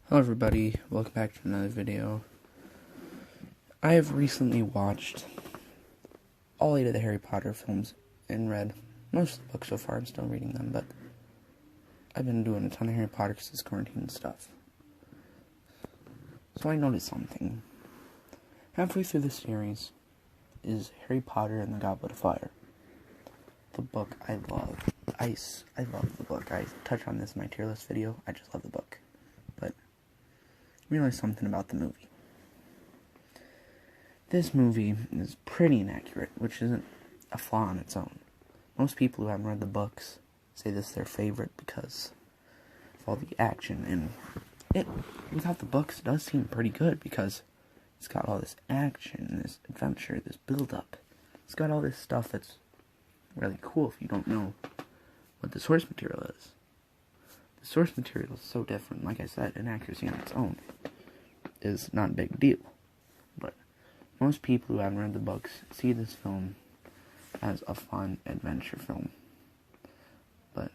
Hello everybody, welcome back to another video. I have recently watched all 8 of the Harry Potter films and read most of the books so far. I'm still reading them, but I've been doing a ton of Harry Potter because it's quarantine and stuff. So I noticed something. Halfway through the series is Harry Potter and the Goblet of Fire. The book I love. I love the book. I touched on this in my tier list video. I just love the book. But realized something about the movie. This movie is pretty inaccurate, which isn't a flaw on its own. Most people who haven't read the books say this is their favorite because of all the action, and without the books, it does seem pretty good because it's got all this action, this adventure, this build-up. It's got all this stuff that's really cool if you don't know what the source material is. The source material is so different. Like I said, inaccuracy on its own is not a big deal. But most people who haven't read the books see this film as a fun adventure film. But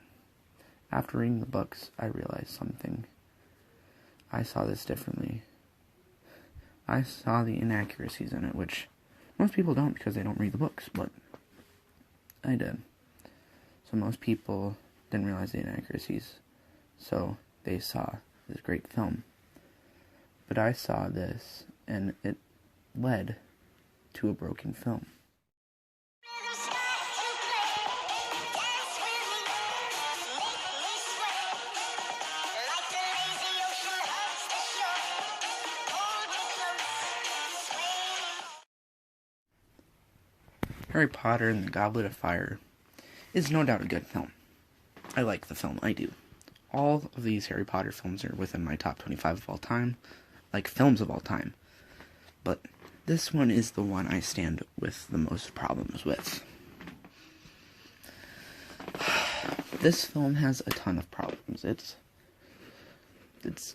after reading the books, I realized something. I saw this differently. I saw the inaccuracies in it, which most people don't because they don't read the books, but I did. So most people didn't realize the inaccuracies. So they saw this great film. But I saw this, and it led to a broken film. Harry Potter and the Goblet of Fire is no doubt a good film. I like the film, I do. All of these Harry Potter films are within my top 25 of all time, like films of all time. But this one is the one I stand with the most problems with. This film has a ton of problems. It's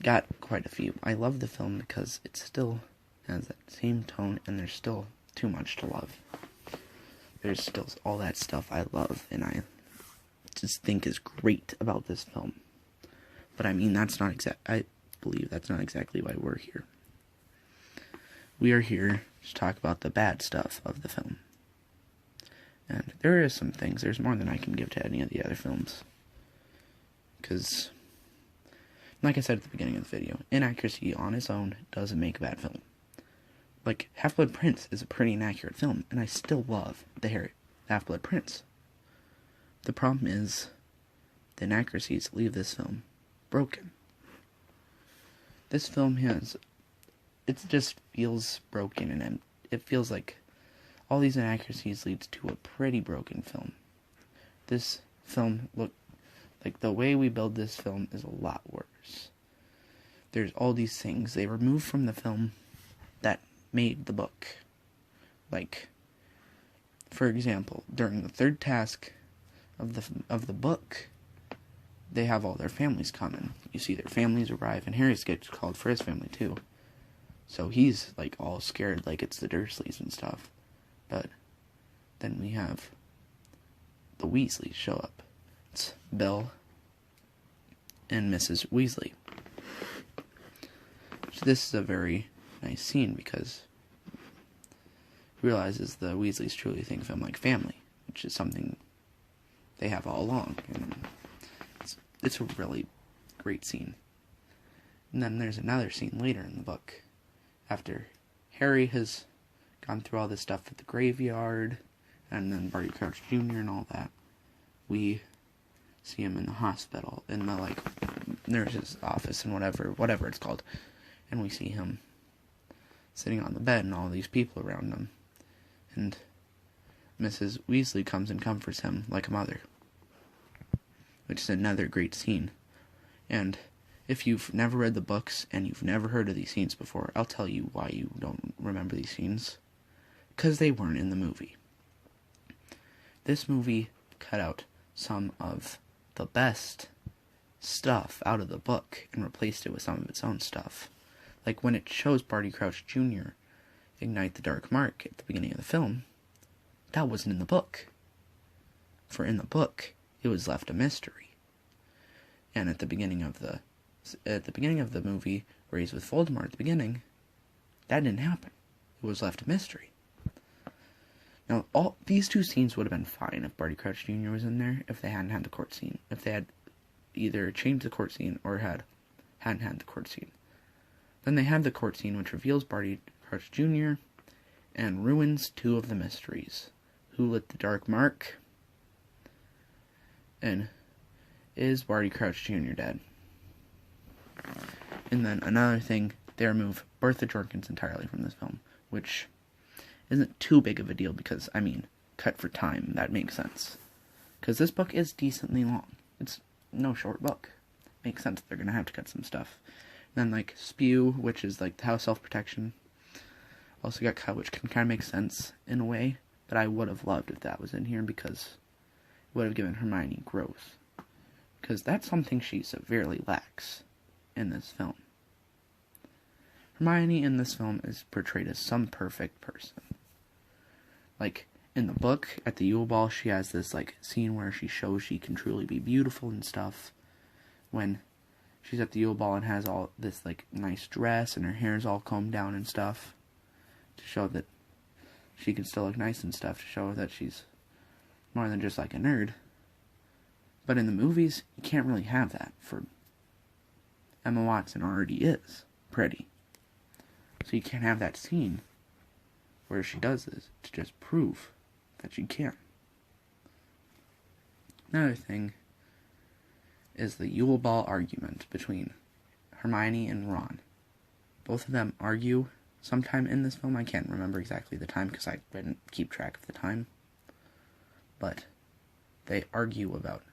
got quite a few. I love the film because it still has that same tone, and there's still too much to love. There's still all that stuff I love, and I just think is great about this film. But I mean, I believe that's not exactly why we're here. We are here to talk about the bad stuff of the film. And there is some things, there's more than I can give to any of the other films. Because, like I said at the beginning of the video, inaccuracy on its own doesn't make a bad film. Like, Half-Blood Prince is a pretty inaccurate film, and I still love the Half-Blood Prince. The problem is, the inaccuracies leave this film broken. This film it just feels broken, and it feels like all these inaccuracies leads to a pretty broken film. This film, the way we build this film is a lot worse. There's all these things they removed from the film that made the book. Like, for example, during the third task of the book, they have all their families come in. You see their families arrive, and Harry gets called for his family too. So he's like all scared, like it's the Dursleys and stuff. But then we have the Weasleys show up. It's Bill and Mrs. Weasley. So this is a very nice scene because he realizes the Weasleys truly think of him like family, which is something they have all along. And it's a really great scene. And then there's another scene later in the book, after Harry has gone through all this stuff at the graveyard, and then Barty Crouch Jr. and all that. We see him in the hospital, in the, nurse's office and whatever it's called. And we see him sitting on the bed and all these people around him. And Mrs. Weasley comes and comforts him like a mother, which is another great scene. And if you've never read the books and you've never heard of these scenes before, I'll tell you why you don't remember these scenes. Because they weren't in the movie. This movie cut out some of the best stuff out of the book and replaced it with some of its own stuff. Like when it shows Barty Crouch Jr. ignite the Dark Mark at the beginning of the film, that wasn't in the book. For in the book, it was left a mystery. And at the beginning of the at the beginning of the movie, where he's with Voldemort at the beginning, that didn't happen. It was left a mystery. Now, all these two scenes would have been fine if Barty Crouch Jr. was in there, if they hadn't had the court scene. If they had either changed the court scene or hadn't had the court scene. Then they have the court scene, which reveals Barty Crouch Jr. and ruins two of the mysteries. Who lit the dark mark? And is Barty Crouch Jr. dead? And then another thing, they remove Bertha Jorkins entirely from this film, which isn't too big of a deal because, I mean, cut for time, that makes sense. Because this book is decently long. It's no short book. Makes sense, they're gonna have to cut some stuff. And then, like, Spew, which is, like, the House Self-Protection, also got cut, which can kind of make sense in a way, but I would have loved if that was in here because it would have given Hermione growth. Because that's something she severely lacks in this film. Hermione in this film is portrayed as some perfect person. Like, in the book, at the Yule Ball, she has this, like, scene where she shows she can truly be beautiful and stuff. When she's at the Yule Ball and has all this, like, nice dress and her hair's all combed down and stuff. To show that she can still look nice and stuff. To show that she's more than just, like, a nerd. But in the movies, you can't really have that. For Emma Watson already is pretty. So you can't have that scene where she does this to just prove that she can. Another thing is the Yule Ball argument between Hermione and Ron. Both of them argue sometime in this film. I can't remember exactly the time because I didn't keep track of the time. But they argue about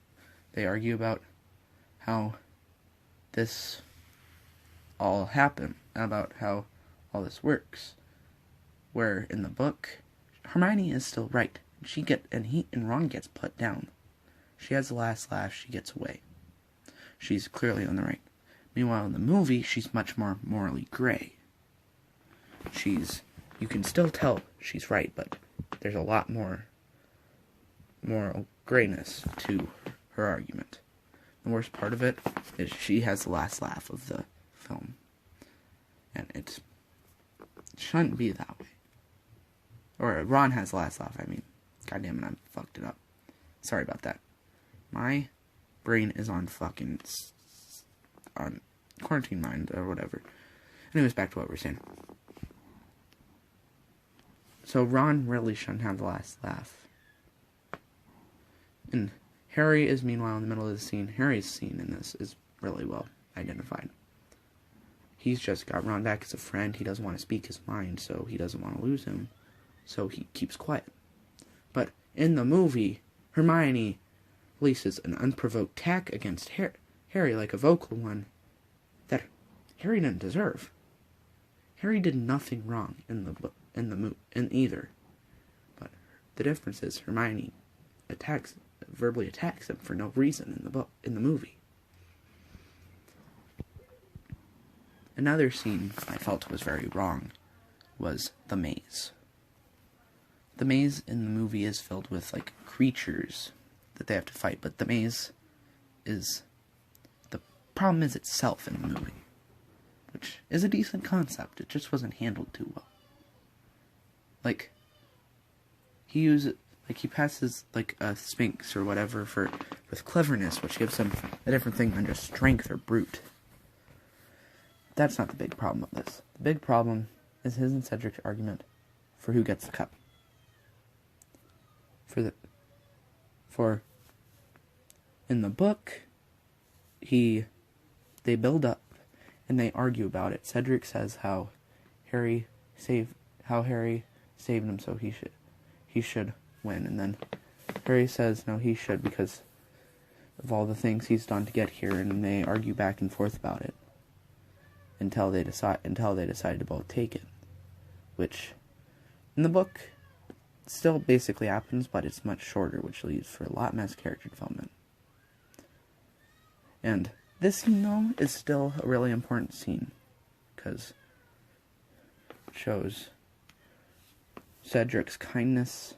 how this all happened, about how all this works. Where in the book, Hermione is still right. And Ron gets put down. She has the last laugh, she gets away. She's clearly on the right. Meanwhile, in the movie, she's much more morally gray. You can still tell she's right, but there's a lot more moral grayness to her argument. The worst part of it is she has the last laugh of the film. And it shouldn't be that way. Or Ron has the last laugh, I mean. God damn it, I fucked it up. Sorry about that. My brain is on quarantine mind or whatever. Anyways, back to what we're saying. So Ron really shouldn't have the last laugh. And Harry is meanwhile in the middle of the scene. Harry's scene in this is really well identified. He's just got Ron back as a friend. He doesn't want to speak his mind, so he doesn't want to lose him. So he keeps quiet. But in the movie, Hermione releases an unprovoked attack against Harry, like a vocal one, that Harry didn't deserve. Harry did nothing wrong in either. But the difference is Hermione verbally attacks him for no reason in the movie. Another scene I felt was very wrong was the maze. The maze in the movie is filled with, like, creatures that they have to fight, but the maze is... The problem is itself in the movie, which is a decent concept. It just wasn't handled too well. Like, he passes, like, a sphinx or whatever with cleverness, which gives him a different thing than just strength or brute. That's not the big problem of this. The big problem is his and Cedric's argument for who gets the cup. In the book, they build up and they argue about it. Cedric says how Harry saved him, so he should win, and then Harry says no, he should because of all the things he's done to get here, and they argue back and forth about it until they decide to both take it, which in the book still basically happens, but it's much shorter, which leaves for a lot less character development. And this scene, though, is still a really important scene, because it shows Cedric's kindness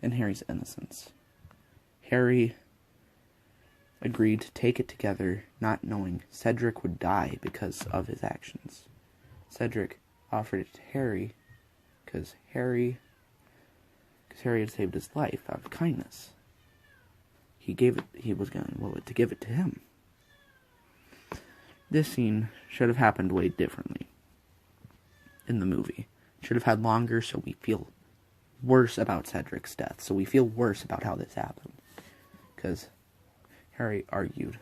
and Harry's innocence. agreed to take it together, not knowing Cedric would die because of his actions. Cedric offered it to Harry because Harry had saved his life out of kindness. He was willing to give it to him. This scene should have happened way differently in the movie. It should have had longer so we feel worse about Cedric's death. So we feel worse about how this happened. Because Harry argued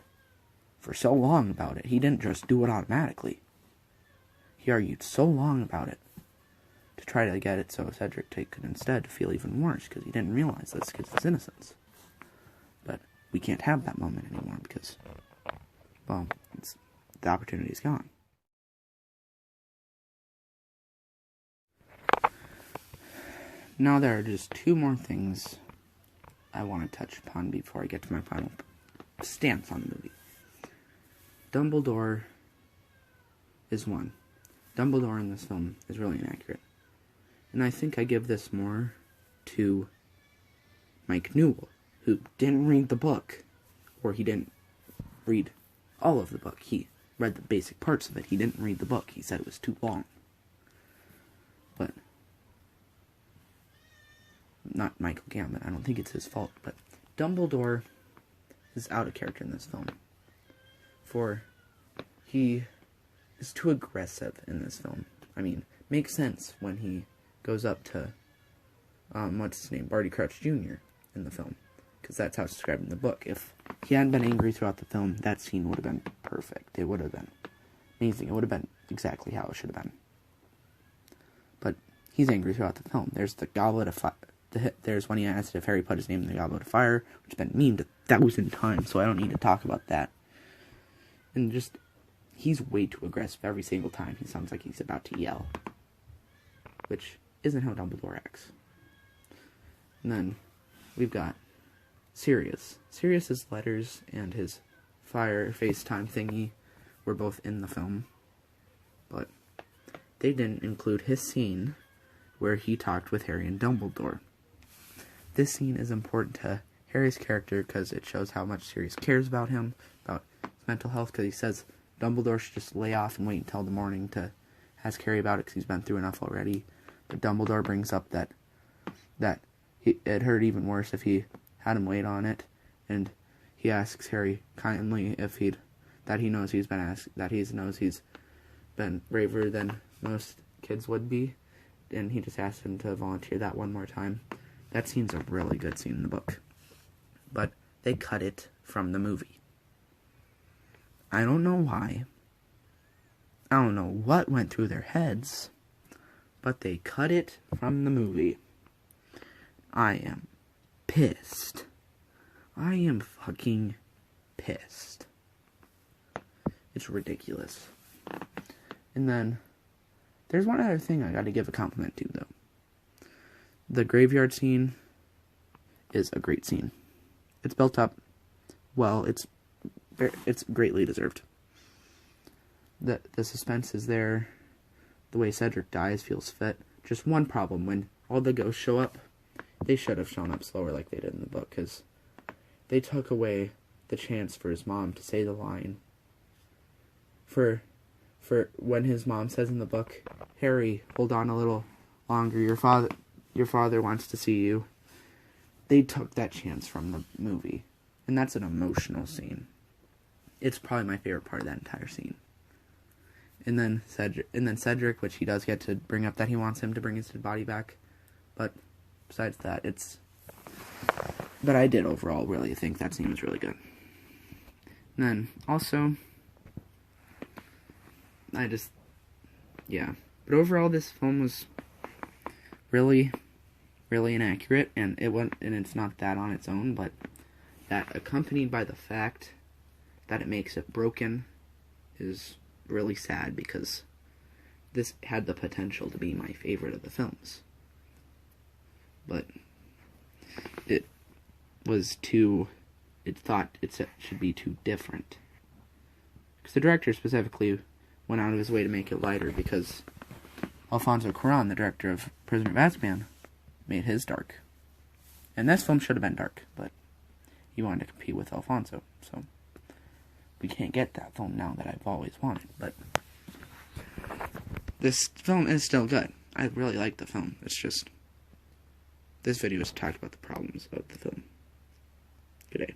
for so long about it. He didn't just do it automatically. He argued so long about it to try to get it so Cedric could instead feel even worse because he didn't realize this kid's innocence. But we can't have that moment anymore because, well, the opportunity's gone. Now there are just two more things I want to touch upon before I get to my final stance on the movie. Dumbledore is one. Dumbledore in this film is really inaccurate. And I think I give this more to Mike Newell, who didn't read the book. Or he didn't read all of the book. He read the basic parts of it. He didn't read the book. He said it was too long. But not Michael Gambon. I don't think it's his fault. But Dumbledore is out of character in this film. For he is too aggressive in this film. I mean, makes sense when he goes up to, what's his name, Barty Crouch Jr. in the film. Because that's how it's described in the book. If he hadn't been angry throughout the film, that scene would have been perfect. It would have been amazing. It would have been exactly how it should have been. But he's angry throughout the film. There's the Goblet of Fire. There's when he asked if Harry put his name in the Goblet of Fire, which has been memed 1,000 times, so I don't need to talk about that. And just, he's way too aggressive every single time. He sounds like he's about to yell. Which isn't how Dumbledore acts. And then, we've got Sirius. Sirius's letters and his fire FaceTime thingy were both in the film. But they didn't include his scene where he talked with Harry and Dumbledore. This scene is important to Harry's character because it shows how much Sirius cares about him, about his mental health, because he says Dumbledore should just lay off and wait until the morning to ask Harry about it because he's been through enough already. But Dumbledore brings up that it hurt even worse if he had him wait on it, and he asks Harry kindly if he knows he's been braver than most kids would be, and he just asks him to volunteer that one more time. That scene's a really good scene in the book, but they cut it from the movie. I don't know why. I don't know what went through their heads, but they cut it from the movie. I am pissed. I am fucking pissed. It's ridiculous. And then, there's one other thing I gotta give a compliment to, though. The graveyard scene is a great scene. It's built up well. It's greatly deserved. The suspense is there. The way Cedric dies feels fit. Just one problem, when all the ghosts show up, they should have shown up slower like they did in the book, because they took away the chance for his mom to say the line. For when his mom says in the book, Harry, hold on a little longer, your father wants to see you. They took that chance from the movie. And that's an emotional scene. It's probably my favorite part of that entire scene. And then Cedric, which he does get to bring up that he wants him to bring his body back. But besides that, but I did overall really think that scene was really good. And then, also, But overall, this film was really, really inaccurate, and it's not that on its own, but that accompanied by the fact that it makes it broken is really sad, because this had the potential to be my favorite of the films. But it thought it should be too different. Because the director specifically went out of his way to make it lighter, because Alfonso Cuarón, the director of Prisoner of Azkaban, made his dark. And this film should have been dark, but he wanted to compete with Alfonso, so we can't get that film now that I've always wanted, but this film is still good. I really like the film. It's just, this video has talked about the problems of the film. Good day.